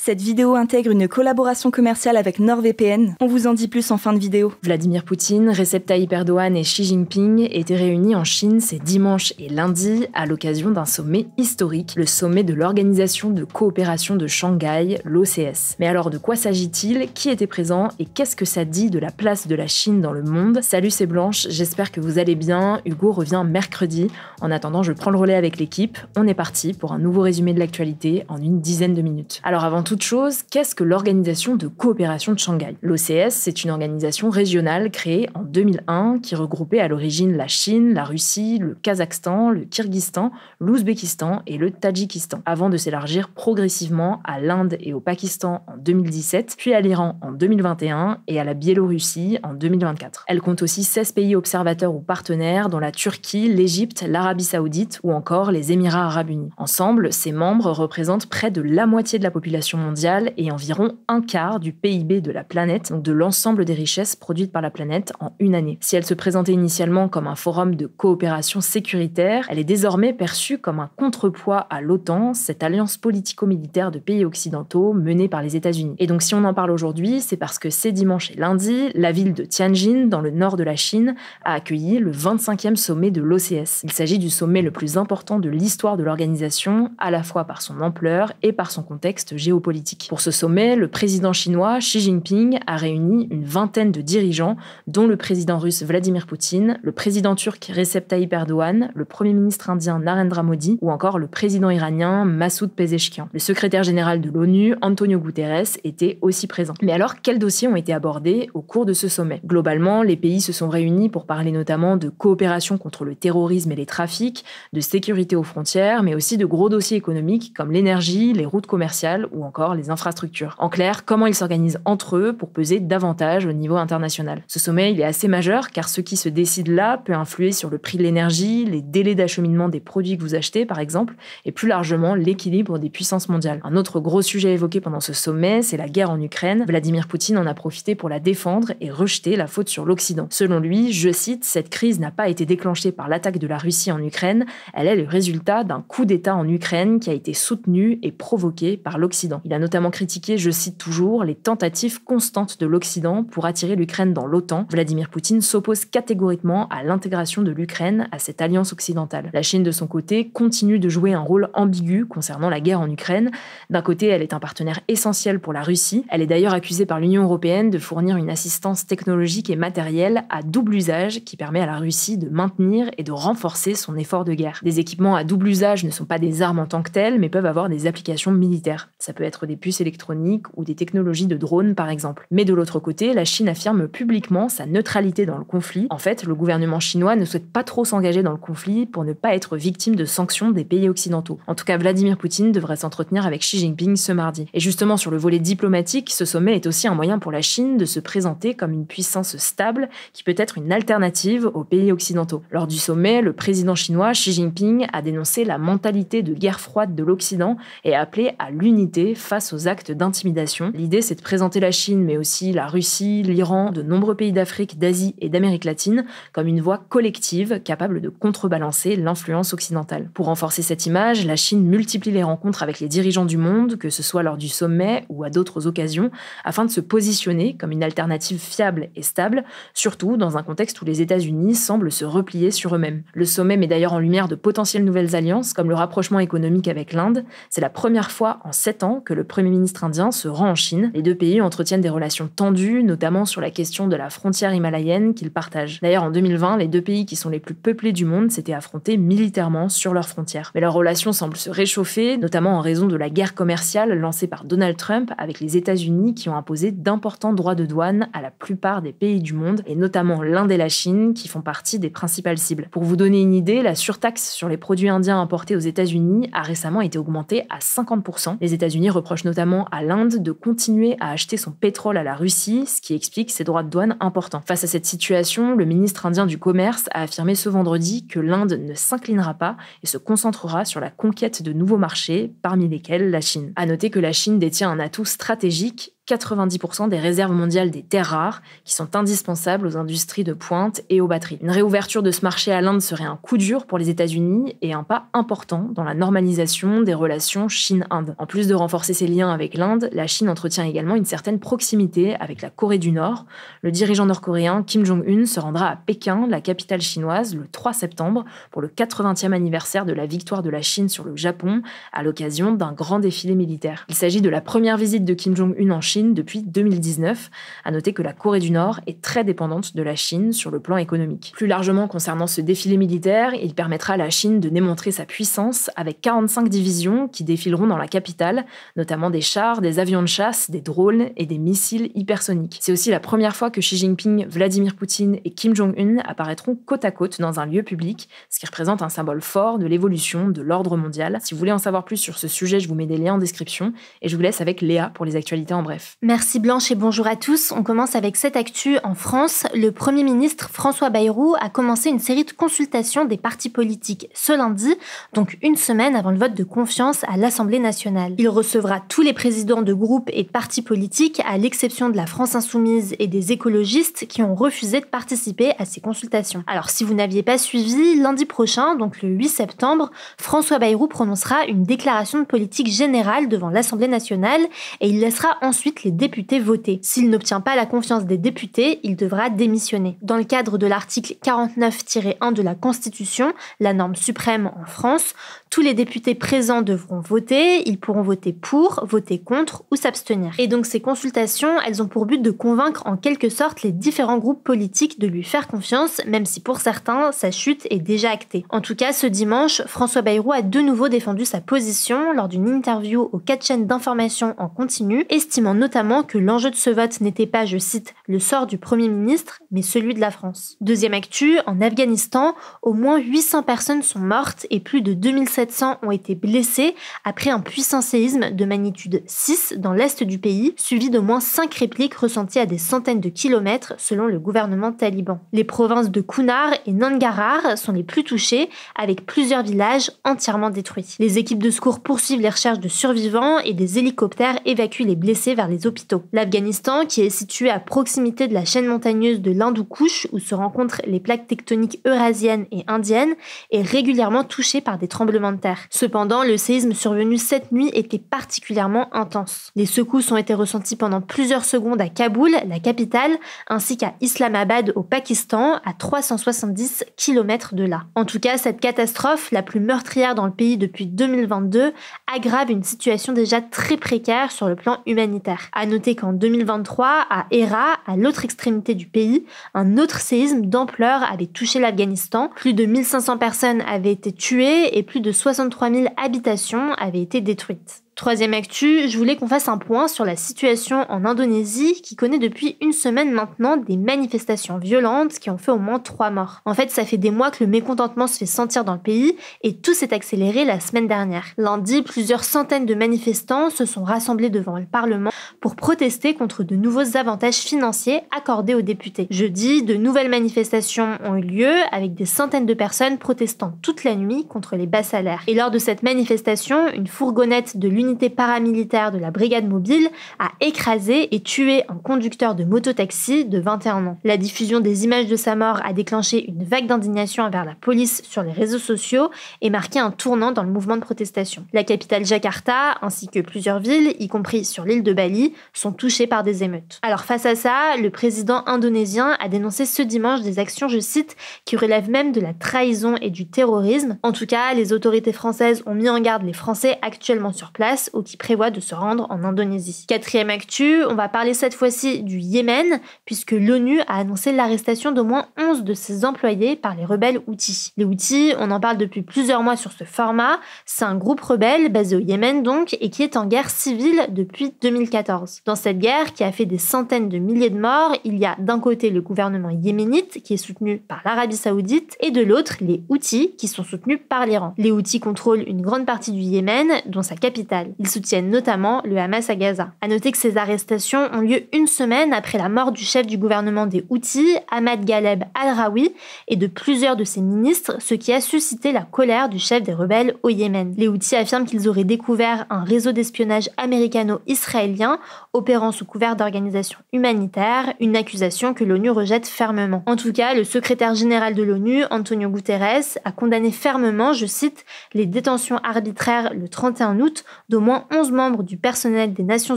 Cette vidéo intègre une collaboration commerciale avec NordVPN. On vous en dit plus en fin de vidéo. Vladimir Poutine, Recep Tayyip Erdogan et Xi Jinping étaient réunis en Chine ces dimanche et lundi à l'occasion d'un sommet historique, le sommet de l'Organisation de coopération de Shanghai, l'OCS. Mais alors de quoi s'agit-il? Qui était présent? Et qu'est-ce que ça dit de la place de la Chine dans le monde? Salut, c'est Blanche, j'espère que vous allez bien. Hugo revient mercredi. En attendant, je prends le relais avec l'équipe. On est parti pour un nouveau résumé de l'actualité en une dizaine de minutes. Alors avant toute chose, qu'est-ce que l'Organisation de coopération de Shanghai? L'OCS, c'est une organisation régionale créée en 2001 qui regroupait à l'origine la Chine, la Russie, le Kazakhstan, le Kirghizstan, l'Ouzbékistan et le Tadjikistan, avant de s'élargir progressivement à l'Inde et au Pakistan en 2017, puis à l'Iran en 2021 et à la Biélorussie en 2024. Elle compte aussi 16 pays observateurs ou partenaires, dont la Turquie, l'Égypte, l'Arabie Saoudite ou encore les Émirats Arabes Unis. Ensemble, ces membres représentent près de la moitié de la population mondiale et environ un quart du PIB de la planète, donc de l'ensemble des richesses produites par la planète en une année. Si elle se présentait initialement comme un forum de coopération sécuritaire, elle est désormais perçue comme un contrepoids à l'OTAN, cette alliance politico-militaire de pays occidentaux menée par les États-Unis. Et donc si on en parle aujourd'hui, c'est parce que ces dimanche et lundi, la ville de Tianjin, dans le nord de la Chine, a accueilli le 25e sommet de l'OCS. Il s'agit du sommet le plus important de l'histoire de l'organisation, à la fois par son ampleur et par son contexte géopolitique. Pour ce sommet, le président chinois Xi Jinping a réuni une vingtaine de dirigeants, dont le président russe Vladimir Poutine, le président turc Recep Tayyip Erdogan, le premier ministre indien Narendra Modi ou encore le président iranien Massoud Pezeshkian. Le secrétaire général de l'ONU, Antonio Guterres, était aussi présent. Mais alors, quels dossiers ont été abordés au cours de ce sommet? Globalement, les pays se sont réunis pour parler notamment de coopération contre le terrorisme et les trafics, de sécurité aux frontières, mais aussi de gros dossiers économiques comme l'énergie, les routes commerciales ou encore les infrastructures. En clair, comment ils s'organisent entre eux pour peser davantage au niveau international. Ce sommet, il est assez majeur car ce qui se décide là peut influer sur le prix de l'énergie, les délais d'acheminement des produits que vous achetez par exemple, et plus largement l'équilibre des puissances mondiales. Un autre gros sujet évoqué pendant ce sommet, c'est la guerre en Ukraine. Vladimir Poutine en a profité pour la défendre et rejeter la faute sur l'Occident. Selon lui, je cite, cette crise n'a pas été déclenchée par l'attaque de la Russie en Ukraine, elle est le résultat d'un coup d'État en Ukraine qui a été soutenu et provoqué par l'Occident. Il a notamment critiqué, je cite toujours, les tentatives constantes de l'Occident pour attirer l'Ukraine dans l'OTAN. Vladimir Poutine s'oppose catégoriquement à l'intégration de l'Ukraine à cette alliance occidentale. La Chine, de son côté, continue de jouer un rôle ambigu concernant la guerre en Ukraine. D'un côté, elle est un partenaire essentiel pour la Russie. Elle est d'ailleurs accusée par l'Union européenne de fournir une assistance technologique et matérielle à double usage qui permet à la Russie de maintenir et de renforcer son effort de guerre. Des équipements à double usage ne sont pas des armes en tant que telles, mais peuvent avoir des applications militaires. Ça peut être des puces électroniques ou des technologies de drones, par exemple. Mais de l'autre côté, la Chine affirme publiquement sa neutralité dans le conflit. En fait, le gouvernement chinois ne souhaite pas trop s'engager dans le conflit pour ne pas être victime de sanctions des pays occidentaux. En tout cas, Vladimir Poutine devrait s'entretenir avec Xi Jinping ce mardi. Et justement, sur le volet diplomatique, ce sommet est aussi un moyen pour la Chine de se présenter comme une puissance stable qui peut être une alternative aux pays occidentaux. Lors du sommet, le président chinois Xi Jinping a dénoncé la mentalité de guerre froide de l'Occident et a appelé à l'unité face aux actes d'intimidation. L'idée, c'est de présenter la Chine, mais aussi la Russie, l'Iran, de nombreux pays d'Afrique, d'Asie et d'Amérique latine comme une voix collective capable de contrebalancer l'influence occidentale. Pour renforcer cette image, la Chine multiplie les rencontres avec les dirigeants du monde, que ce soit lors du sommet ou à d'autres occasions, afin de se positionner comme une alternative fiable et stable, surtout dans un contexte où les États-Unis semblent se replier sur eux-mêmes. Le sommet met d'ailleurs en lumière de potentielles nouvelles alliances, comme le rapprochement économique avec l'Inde. C'est la première fois en 7 ans que le Premier ministre indien se rend en Chine. Les deux pays entretiennent des relations tendues, notamment sur la question de la frontière himalayenne qu'ils partagent. D'ailleurs, en 2020, les deux pays qui sont les plus peuplés du monde s'étaient affrontés militairement sur leurs frontières. Mais leurs relations semblent se réchauffer, notamment en raison de la guerre commerciale lancée par Donald Trump avec les États-Unis qui ont imposé d'importants droits de douane à la plupart des pays du monde, et notamment l'Inde et la Chine qui font partie des principales cibles. Pour vous donner une idée, la surtaxe sur les produits indiens importés aux États-Unis a récemment été augmentée à 50%. Les États-Unis reprochent notamment à l'Inde de continuer à acheter son pétrole à la Russie, ce qui explique ses droits de douane importants. Face à cette situation, le ministre indien du Commerce a affirmé ce vendredi que l'Inde ne s'inclinera pas et se concentrera sur la conquête de nouveaux marchés, parmi lesquels la Chine. À noter que la Chine détient un atout stratégique, 90% des réserves mondiales des terres rares qui sont indispensables aux industries de pointe et aux batteries. Une réouverture de ce marché à l'Inde serait un coup dur pour les États-Unis et un pas important dans la normalisation des relations Chine-Inde. En plus de renforcer ses liens avec l'Inde, la Chine entretient également une certaine proximité avec la Corée du Nord. Le dirigeant nord-coréen Kim Jong-un se rendra à Pékin, la capitale chinoise, le 3 septembre pour le 80e anniversaire de la victoire de la Chine sur le Japon à l'occasion d'un grand défilé militaire. Il s'agit de la première visite de Kim Jong-un en Chine depuis 2019. À noter que la Corée du Nord est très dépendante de la Chine sur le plan économique. Plus largement concernant ce défilé militaire, il permettra à la Chine de démontrer sa puissance avec 45 divisions qui défileront dans la capitale, notamment des chars, des avions de chasse, des drones et des missiles hypersoniques. C'est aussi la première fois que Xi Jinping, Vladimir Poutine et Kim Jong-un apparaîtront côte à côte dans un lieu public, ce qui représente un symbole fort de l'évolution de l'ordre mondial. Si vous voulez en savoir plus sur ce sujet, je vous mets des liens en description et je vous laisse avec Léa pour les actualités en bref. Merci Blanche et bonjour à tous. On commence avec cette actu en France. Le Premier ministre François Bayrou a commencé une série de consultations des partis politiques ce lundi, donc une semaine avant le vote de confiance à l'Assemblée nationale. Il recevra tous les présidents de groupes et de partis politiques, à l'exception de la France Insoumise et des écologistes qui ont refusé de participer à ces consultations. Alors si vous n'aviez pas suivi, lundi prochain, donc le 8 septembre, François Bayrou prononcera une déclaration de politique générale devant l'Assemblée nationale et il laissera ensuite les députés voter. S'il n'obtient pas la confiance des députés, il devra démissionner. Dans le cadre de l'article 49-1 de la Constitution, la norme suprême en France, tous les députés présents devront voter, ils pourront voter pour, voter contre ou s'abstenir. Et donc ces consultations, elles ont pour but de convaincre en quelque sorte les différents groupes politiques de lui faire confiance, même si pour certains, sa chute est déjà actée. En tout cas, ce dimanche, François Bayrou a de nouveau défendu sa position lors d'une interview aux 4 chaînes d'information en continu, estimant notamment que l'enjeu de ce vote n'était pas, je cite, le sort du Premier ministre, mais celui de la France. Deuxième actu, en Afghanistan, au moins 800 personnes sont mortes et plus de 2700 ont été blessées après un puissant séisme de magnitude 6 dans l'est du pays, suivi d'au moins 5 répliques ressenties à des centaines de kilomètres selon le gouvernement taliban. Les provinces de Kunar et Nangarhar sont les plus touchées, avec plusieurs villages entièrement détruits. Les équipes de secours poursuivent les recherches de survivants et des hélicoptères évacuent les blessés vers les hôpitaux. L'Afghanistan, qui est situé à proximité de la chaîne montagneuse de l'Hindoukouche, où se rencontrent les plaques tectoniques eurasiennes et indiennes, est régulièrement touché par des tremblements de terre. Cependant, le séisme survenu cette nuit était particulièrement intense. Les secousses ont été ressenties pendant plusieurs secondes à Kaboul, la capitale, ainsi qu'à Islamabad au Pakistan, à 370 km de là. En tout cas, cette catastrophe, la plus meurtrière dans le pays depuis 2022, aggrave une situation déjà très précaire sur le plan humanitaire. À noter qu'en 2023, à Hérat, à l'autre extrémité du pays, un autre séisme d'ampleur avait touché l'Afghanistan. Plus de 1500 personnes avaient été tuées et plus de 63 000 habitations avaient été détruites. Troisième actu, je voulais qu'on fasse un point sur la situation en Indonésie qui connaît depuis une semaine maintenant des manifestations violentes qui ont fait au moins 3 morts. En fait, ça fait des mois que le mécontentement se fait sentir dans le pays et tout s'est accéléré la semaine dernière. Lundi, plusieurs centaines de manifestants se sont rassemblés devant le Parlement pour protester contre de nouveaux avantages financiers accordés aux députés. Jeudi, de nouvelles manifestations ont eu lieu avec des centaines de personnes protestant toute la nuit contre les bas salaires. Et lors de cette manifestation, une fourgonnette de l'unité paramilitaire de la brigade mobile a écrasé et tué un conducteur de mototaxi de 21 ans. La diffusion des images de sa mort a déclenché une vague d'indignation envers la police sur les réseaux sociaux et marqué un tournant dans le mouvement de protestation. La capitale Jakarta, ainsi que plusieurs villes, y compris sur l'île de Bali, sont touchées par des émeutes. Alors face à ça, le président indonésien a dénoncé ce dimanche des actions, je cite, qui relèvent même de la trahison et du terrorisme. En tout cas, les autorités françaises ont mis en garde les Français actuellement sur place ou qui prévoient de se rendre en Indonésie. Quatrième actu, on va parler cette fois-ci du Yémen, puisque l'ONU a annoncé l'arrestation d'au moins 11 de ses employés par les rebelles Houthis. Les Houthis, on en parle depuis plusieurs mois sur ce format, c'est un groupe rebelle basé au Yémen donc, et qui est en guerre civile depuis 2014. Dans cette guerre, qui a fait des centaines de milliers de morts, il y a d'un côté le gouvernement yéménite, qui est soutenu par l'Arabie Saoudite, et de l'autre, les Houthis, qui sont soutenus par l'Iran. Les Houthis contrôlent une grande partie du Yémen, dont sa capitale. occidentales. Ils soutiennent notamment le Hamas à Gaza. À noter que ces arrestations ont lieu une semaine après la mort du chef du gouvernement des Houthis, Ahmad Ghaleb al-Raoui, et de plusieurs de ses ministres, ce qui a suscité la colère du chef des rebelles au Yémen. Les Houthis affirment qu'ils auraient découvert un réseau d'espionnage américano-israélien opérant sous couvert d'organisation humanitaire, une accusation que l'ONU rejette fermement. En tout cas, le secrétaire général de l'ONU, Antonio Guterres, a condamné fermement, je cite, les détentions arbitraires le 31 août d'au moins 11 membres du personnel des Nations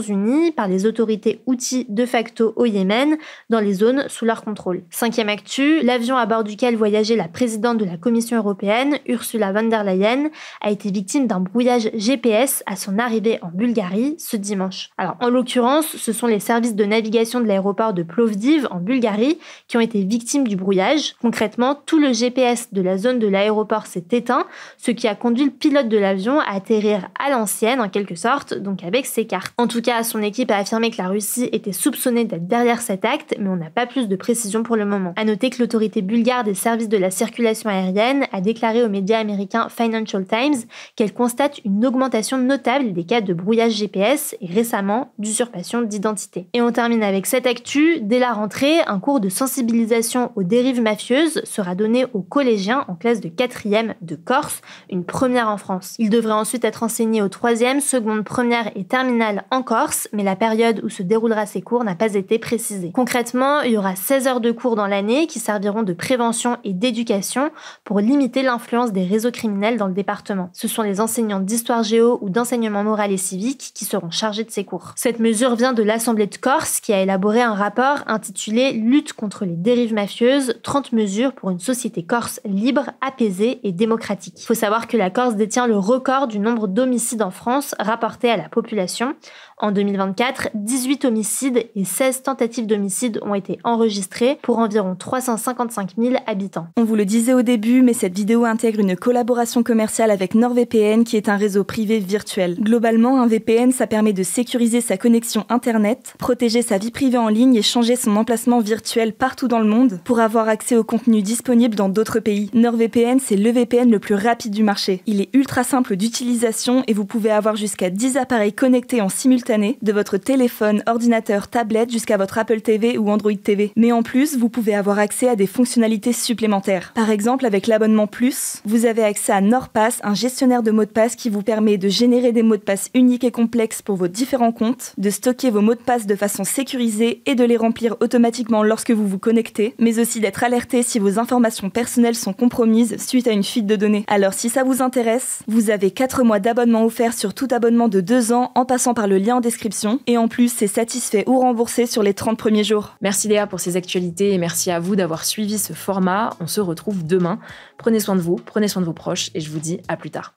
Unies par les autorités Houthis de facto au Yémen dans les zones sous leur contrôle. Cinquième actu, l'avion à bord duquel voyageait la présidente de la Commission européenne, Ursula von der Leyen, a été victime d'un brouillage GPS à son arrivée en Bulgarie ce dimanche. Alors, en l'occurrence, ce sont les services de navigation de l'aéroport de Plovdiv en Bulgarie qui ont été victimes du brouillage. Concrètement, tout le GPS de la zone de l'aéroport s'est éteint, ce qui a conduit le pilote de l'avion à atterrir à l'ancienne, en quelque sorte, donc avec ses cartes. En tout cas, son équipe a affirmé que la Russie était soupçonnée d'être derrière cet acte, mais on n'a pas plus de précision pour le moment. À noter que l'autorité bulgare des services de la circulation aérienne a déclaré aux médias américains Financial Times qu'elle constate une augmentation notable des cas de brouillage GPS et récemment d'usurpation d'identité. Et on termine avec cette actu. Dès la rentrée, un cours de sensibilisation aux dérives mafieuses sera donné aux collégiens en classe de 4e de Corse, une première en France. Il devrait ensuite être enseigné aux 3e, seconde, première et terminale en Corse, mais la période où se déroulera ces cours n'a pas été précisée. Concrètement, il y aura 16 heures de cours dans l'année qui serviront de prévention et d'éducation pour limiter l'influence des réseaux criminels dans le département. Ce sont les enseignants d'histoire géo ou d'enseignement moral et civique qui seront chargés de ces cours. Cette mesure vient de l'Assemblée de Corse qui a élaboré un rapport intitulé « Lutte contre les dérives mafieuses, 30 mesures pour une société corse libre, apaisée et démocratique ». Il faut savoir que la Corse détient le record du nombre d'homicides en France rapportés à la population. En 2024, 18 homicides et 16 tentatives d'homicide ont été enregistrés pour environ 355 000 habitants. On vous le disait au début, mais cette vidéo intègre une collaboration commerciale avec NordVPN qui est un réseau privé virtuel. Globalement, un VPN, ça permet de sécuriser sa connexion Internet, protéger sa vie privée en ligne et changer son emplacement virtuel partout dans le monde pour avoir accès au contenu disponible dans d'autres pays. NordVPN, c'est le VPN le plus rapide du marché. Il est ultra simple d'utilisation et vous pouvez avoir jusqu'à 10 appareils connectés en simultané de votre téléphone, ordinateur, tablette jusqu'à votre Apple TV ou Android TV. Mais en plus, vous pouvez avoir accès à des fonctionnalités supplémentaires. Par exemple, avec l'abonnement Plus, vous avez accès à NordPass, un gestionnaire de mots de passe qui vous permet de générer des mots de passe uniques et complexes pour vos différents comptes, de stocker vos mots de passe de façon sécurisée et de les remplir automatiquement lorsque vous vous connectez, mais aussi d'être alerté si vos informations personnelles sont compromises suite à une fuite de données. Alors si ça vous intéresse, vous avez 4 mois d'abonnement offert sur tout abonnement de 2 ans en passant par le lien en description. Et en plus, c'est satisfait ou remboursé sur les 30 premiers jours. Merci Léa pour ces actualités et merci à vous d'avoir suivi ce format. On se retrouve demain. Prenez soin de vous, prenez soin de vos proches et je vous dis à plus tard.